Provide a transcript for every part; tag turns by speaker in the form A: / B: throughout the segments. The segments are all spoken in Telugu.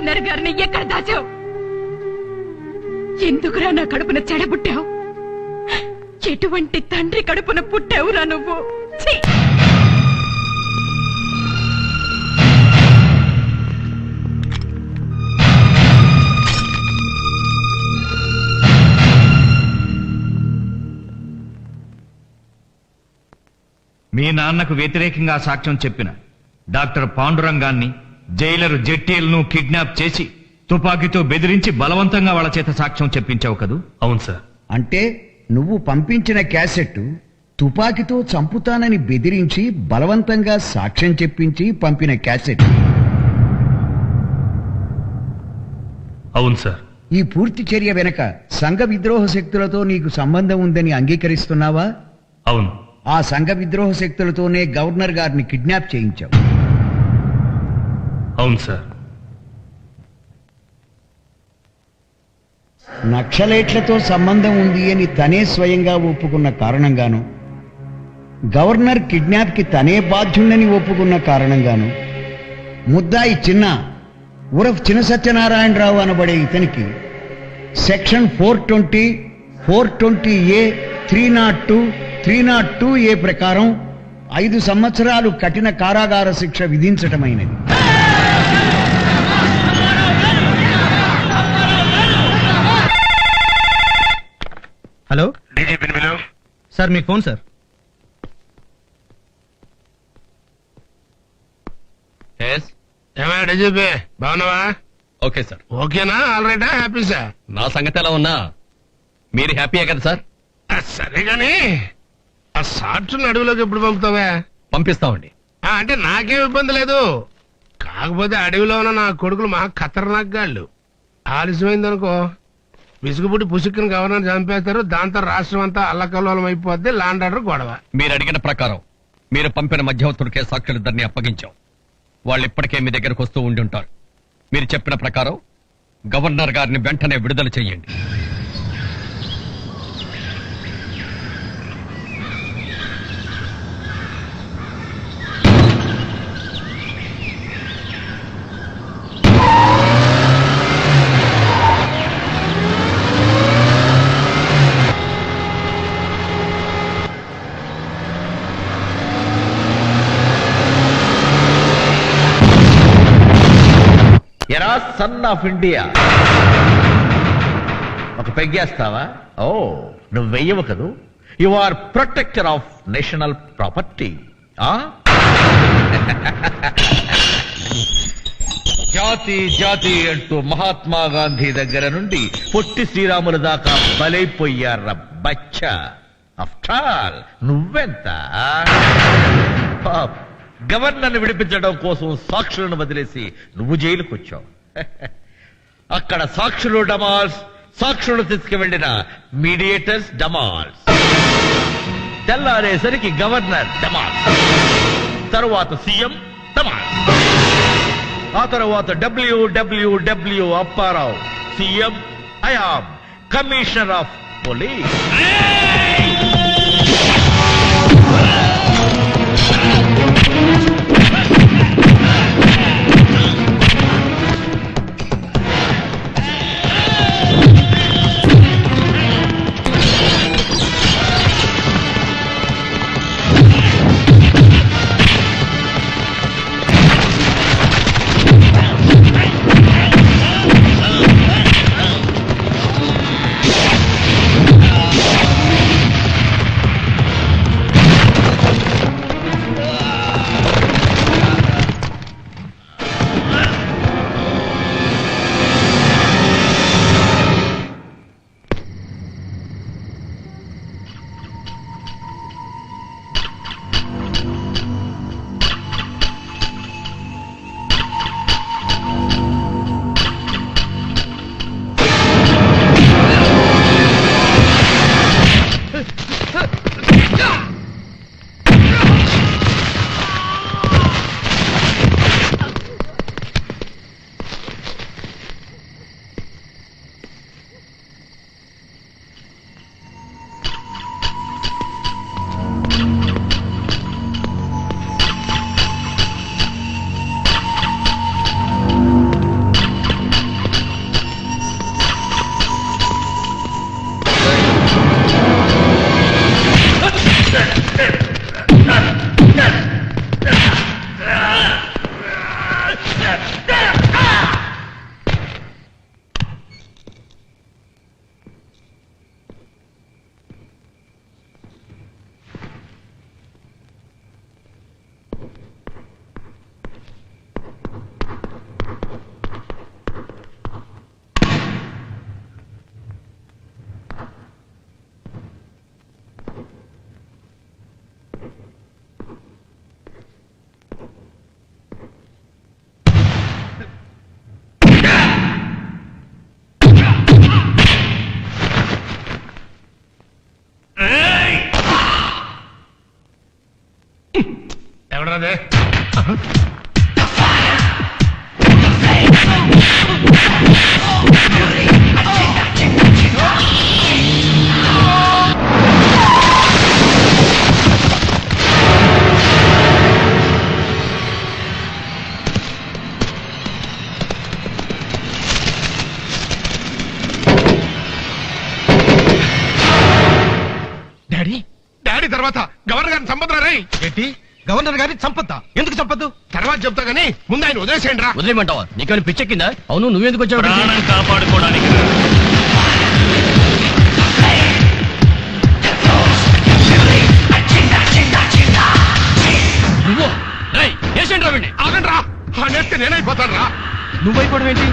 A: గవర్నర్ గారిని ఎక్కడ దాచావు? ఎందుకురా నా కడుపున చెడబుట్టావు? ఎటువంటి తండ్రి కడుపున పుట్టావురా నువ్వు? ఛీ!
B: మీ నాన్నకు వ్యతిరేకంగా సాక్ష్యం చెప్పిన డాక్టర్ పాండురంగాన్ని జైలరు జెట్టీలను కిడ్నాప్ చేసి తుపాకీతో బెదిరించి బలవంతంగా వాళ్ళ చేత సాక్ష్యం చెప్పించావు కదూ?
C: అవును సార్.
D: అంటే నువ్వు పంపించిన క్యాసెట్ తుపాకీతో చంపుతానని బెదిరించి బలవంతంగా సాక్ష్యం చెప్పించి పంపిన క్యాసెట్.
C: అవును సార్.
D: ఈ పూర్తి చర్య వెనక సంఘ విద్రోహ శక్తులతో నీకు సంబంధం ఉందని అంగీకరిస్తున్నావా?
C: అవును.
D: ఆ సంఘ విద్రోహ శక్తులతోనే గవర్నర్ గారిని కిడ్నాప్ చేయించావు.
C: అవును సార్.
D: నక్సలైట్లతో సంబంధం ఉంది అని తనే స్వయంగా ఒప్పుకున్న కారణంగాను, గవర్నర్ కిడ్నాప్ కి తనే బాధ్యుణ్ణని ఒప్పుకున్న కారణంగాను, ముద్దాయి చిన్న ఉరఫ్ చిన్న సత్యనారాయణరావు అనబడే ఇతనికి సెక్షన్ 420, 420A, 302, 302A ప్రకారం 5 సంవత్సరాలు కఠిన కారాగార శిక్ష విధించటమైనది.
E: హలో
C: డీజీపీని పిలువు.
E: సార్, మీకు ఫోన్ సార్.
C: ఏమైనా డీజీపీ బాగున్నావా?
F: Okay sir.
C: ఓకేనా? ఆల్ రైటా? Happy sir?
F: నా సంగతి ఎలా ఉన్నా మీరు హ్యాపీయే కదా సార్?
C: సరే గాని ఆ సాక్షులను అడవిలోకి ఎప్పుడు పంపుతావా?
F: పంపిస్తామండి.
C: అంటే నాకేం ఇబ్బంది లేదు. కాకపోతే అడవిలో ఉన్న నా కొడుకులు మా ఖతర్నాక్ గాళ్ళు. ఆలస్యమైందనుకో విసుగుపుట్టి పుసుక్కుని గవర్నర్ చంపేస్తారు. దాంతో రాష్ట్రం అంతా అల్లకల్లోలం అయిపోద్ది. లాండ్ ఆర్డర్ గొడవ.
F: మీరు అడిగిన ప్రకారం మీరు పంపిన మధ్యవర్తులకే సాక్షులిద్దరిని అప్పగించాం. వాళ్ళు ఇప్పటికే మీ దగ్గరకు వస్తూ ఉండి ఉంటారు. మీరు చెప్పిన ప్రకారం గవర్నర్ గారిని వెంటనే విడుదల చెయ్యండి.
G: ఎరా సన్ ఆఫ్ ఇండియా, ఒక పెగ్గేస్తావా? ఓ, నువ్వు వెయ్యవు కదూ. You are protector of national property. జాతి జాతి అంటూ మహాత్మా గాంధీ దగ్గర నుండి పొట్టి శ్రీరాముల దాకా బలైపోయారా బచ్చా. ఆఫ్టర్ ఆల్ నువ్వెంత? గవర్నర్ని విడిపించడం కోసం సాక్షులను వదిలేసి నువ్వు జైలుకు వచ్చావు. అక్కడ సాక్షులు డమాల్స్, సాక్షులు తీసుకువెళ్లిన మీడియేటర్స్ డమాల్స్. తెల్లారేసరికి గవర్నర్ డమాల్స్, తరువాత సీఎం డమాల్స్, ఆ తరువాత WWW Apparao CM, I am commissioner of police.
C: ఎవడదే?
E: డాడీ
C: డాడీ తర్వాత గవర్నర్ గారిని చంపుతున్నారే.
E: ఏంటి గవర్నర్ గారిని చంపొద్దా? ఎందుకు చంపొద్దు?
C: తర్వాత చెప్తా గానీ ముందు ఆయన వదిలేసేయండి రా.
F: వదిలేమంటావా? నీకేమైనా పిచ్చెక్కిందా? అవును, నువ్వెందుకు వచ్చావు?
B: ప్రాణం కాపాడుకోవడానికి
F: నువ్వు ఏసేంట్రా వీడిని?
C: ఆగండి రా, అనేస్తే నేనైపోతాను రా.
E: నువ్వైపోవడం ఏంటి?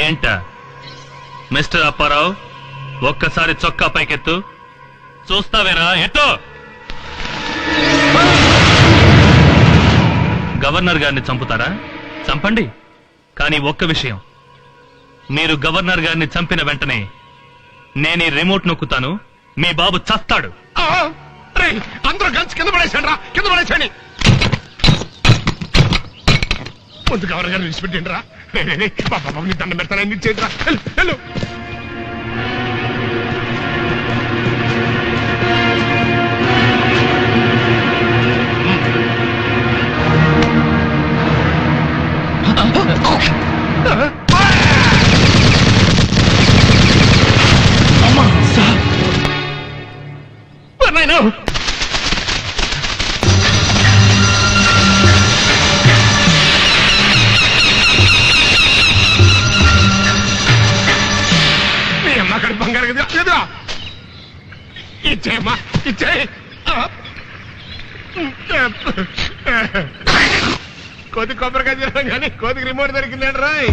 B: ఏంట మిస్టర్ అప్పారావు, ఒక్కసారి చొక్కా పైకెత్తు. చూస్తావేరా? ఎత్తు. గవర్నర్ గారిని చంపుతారా? చంపండి. కానీ ఒక్క విషయం, మీరు గవర్నర్ గారిని చంపిన వెంటనే నేను రిమోట్ నొక్కుతాను, మీ బాబు చస్తాడు.
C: రేయ్, అందరూ గన్స్ కింద పడేసాడు రా, కింద పడేసాడి. ముందు గవర్నర్ గారిని విడిచిపెట్టండి రా. బాబా నీ దండం పెడతాను, ఇచ్చేది రా. వెళ్ళు. మీ అమ్మ అక్కడ బంగారు కదా ఎదురా. ఇచ్చేయమ్మా, ఇచ్చేయి. కోతి కొబ్బరికాయ తిన్నాం కానీ కోతికి రిమోట్ దొరికిందండి రాయ్.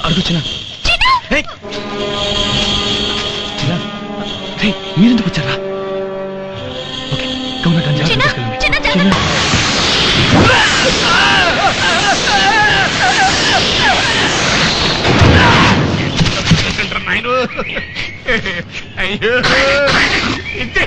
E: అడుగుచ్చినా మీరెందుకు వచ్చారా? ఓకే, గవర్నర్ గారిని జాగ్రత్తగా తీసుకెళ్ళండి.
C: నాయను అయ్యో, ఇచ్చే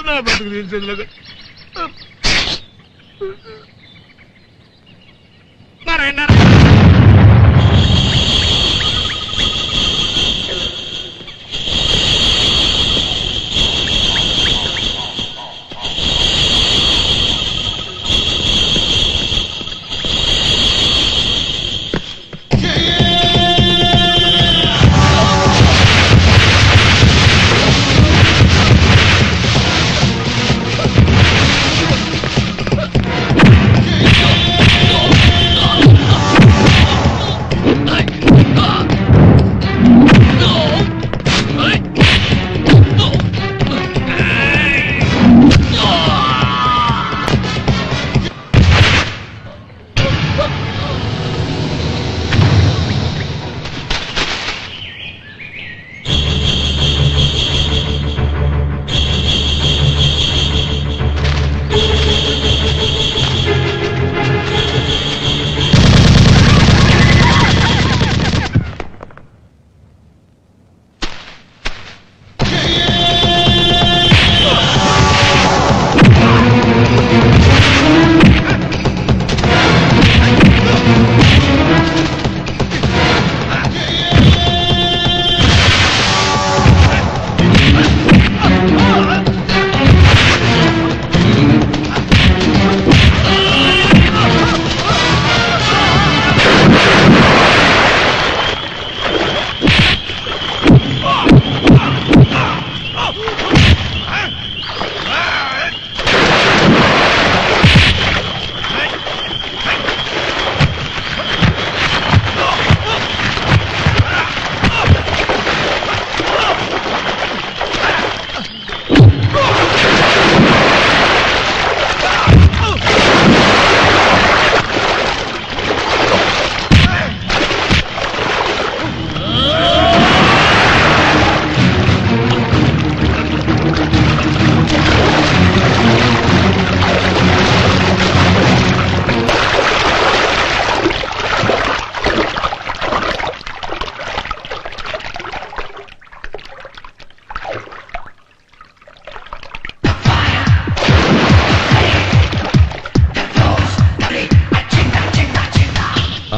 C: నా బతుకు నారాయణ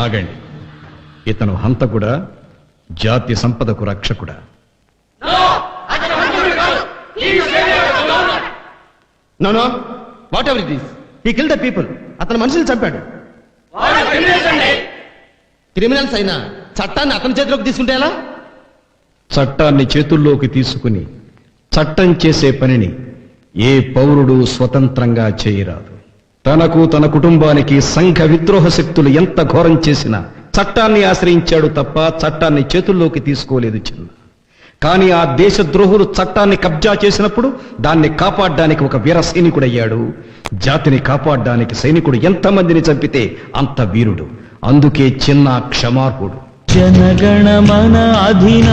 H: ఆగండి. ఇతను హంతకుడా, జాతి సంపదకు రక్షకుడా?
E: No whatever it is, he kill the people. అతను మనుషులు చంపాడు. క్రిమినల్స్ అయినా చట్టాన్ని అతని చేతిలోకి తీసుకుంటే ఎలా?
H: చట్టాన్ని చేతుల్లోకి తీసుకుని చట్టం చేసే పనిని ఏ పౌరుడు స్వతంత్రంగా చేయరాదు. తనకు తన కుటుంబానికి సంఘ విద్రోహ శక్తులు ఎంత ఘోరం చేసినా చట్టాన్ని ఆశ్రయించాడు తప్ప చట్టాన్ని చేతుల్లోకి తీసుకోలేదు చిన్న. కానీ ఆ దేశద్రోహులు చట్టాన్ని కబ్జా చేసినప్పుడు దాన్ని కాపాడడానికి ఒక వీర సైనికుడయ్యాడు. జాతిని కాపాడడానికి సైనికుడు ఎంతమందిని చంపితే అంత వీరుడు. అందుకే చిన్న క్షమార్హుడు.
I: జనగణమన అధిన